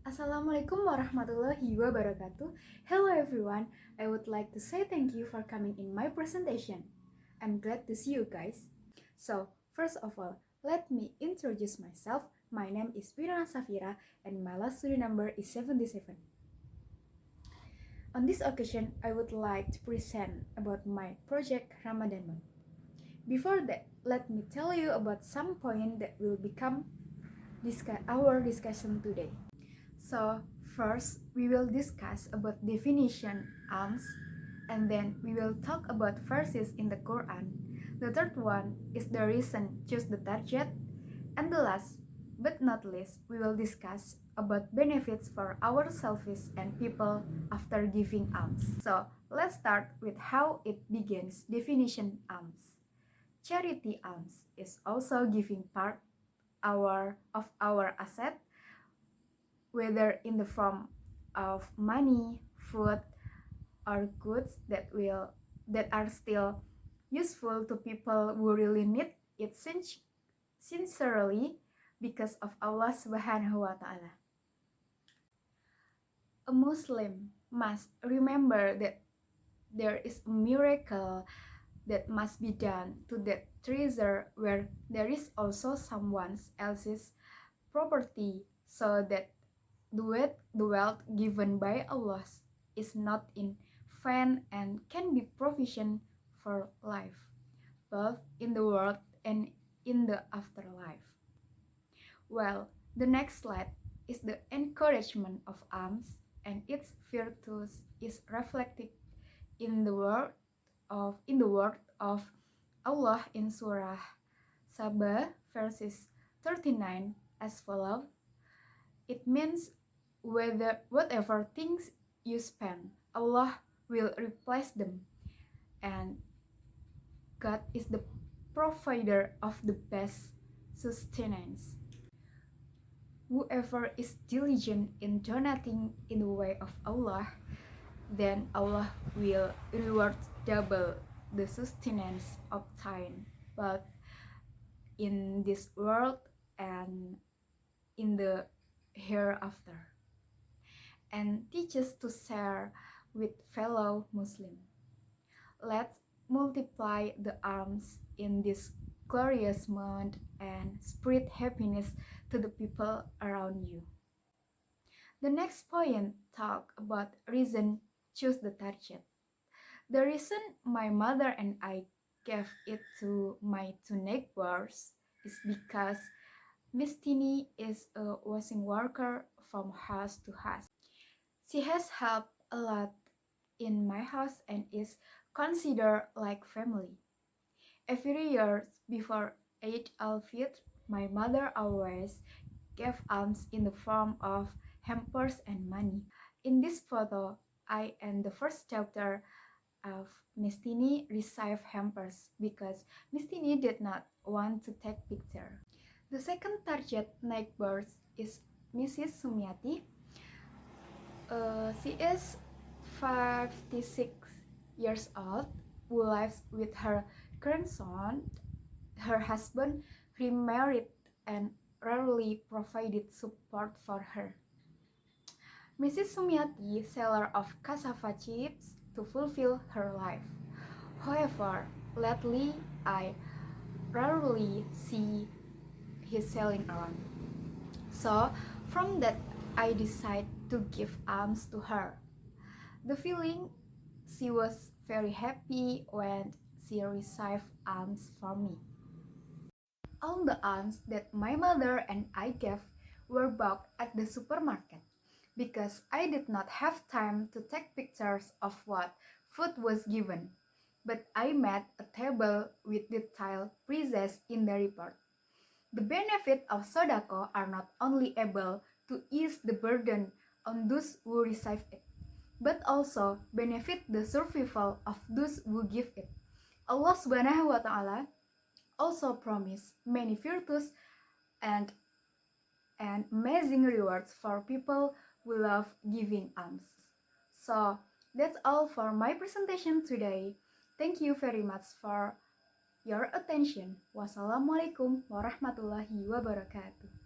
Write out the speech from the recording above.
Assalamualaikum warahmatullahi wabarakatuh. Hello everyone. I would like to say thank you for coming in my presentation. I'm glad to see you guys. So, first of all, let me introduce myself. My name is Winona Shafira and my last study number is 77. On this occasion, I would like to present about my project Ramadhan. Before that, let me tell you about some point that will become our discussion today. So first we will discuss about definition alms, and then we will talk about verses in the Quran. The third one is the reason choose the target, and the last but not least we will discuss about benefits for ourselves and people after giving alms. So let's start with how it begins. Definition alms. Charity alms is also giving part of our asset, whether in the form of money, food, or goods that are still useful to people who really need it sincerely because of Allah Subhanahu wa Ta'ala. A Muslim must remember that there is a miracle that must be done to that treasure where there is also someone else's property, so that the wealth given by Allah is not in vain and can be provision for life, both in the world and in the afterlife. Well, the next slide is the encouragement of alms, and its virtues is reflected in the word of Allah in Surah Sabah verses 39 as follows. It means whatever things you spend, Allah will replace them, and God is the provider of the best sustenance. Whoever is diligent in donating in the way of Allah, then Allah will reward double the sustenance obtained, both in this world and in the hereafter, and teach us to share with fellow Muslims. Let's multiply the alms in this glorious month and spread happiness to the people around you. The next point talk about reason choose the target. The reason my mother and I gave it to my two neighbors is because Miss Tini is a washing worker from house to house. She has helped a lot in my house and is considered like family. Every year before Eid al-Fitr, my mother always gave alms in the form of hampers and money. In this photo, I and the first daughter of Miss Tini received hampers because Miss Tini did not want to take picture. The second target neighbor is Mrs. Sumiati. She is 56 years old, who lives with her grandson. Her husband remarried and rarely provided support for her. Mrs. Sumiati, seller of cassava chips to fulfill her life. However, lately I rarely see his selling around. So, from that, I decided to give alms to her. The feeling, she was very happy when she received alms from me. All the alms that my mother and I gave were bought at the supermarket because I did not have time to take pictures of what food was given, but I made a table with detailed prices in the report. The benefits of sodako are not only able to ease the burden on those who receive it, but also benefit the survival of those who give it. Allah Subhanahu wa Ta'ala also promised many virtues and amazing rewards for people who love giving alms. So that's all for my presentation today. Thank you very much for your attention. Wassalamualaikum warahmatullahi wabarakatuh.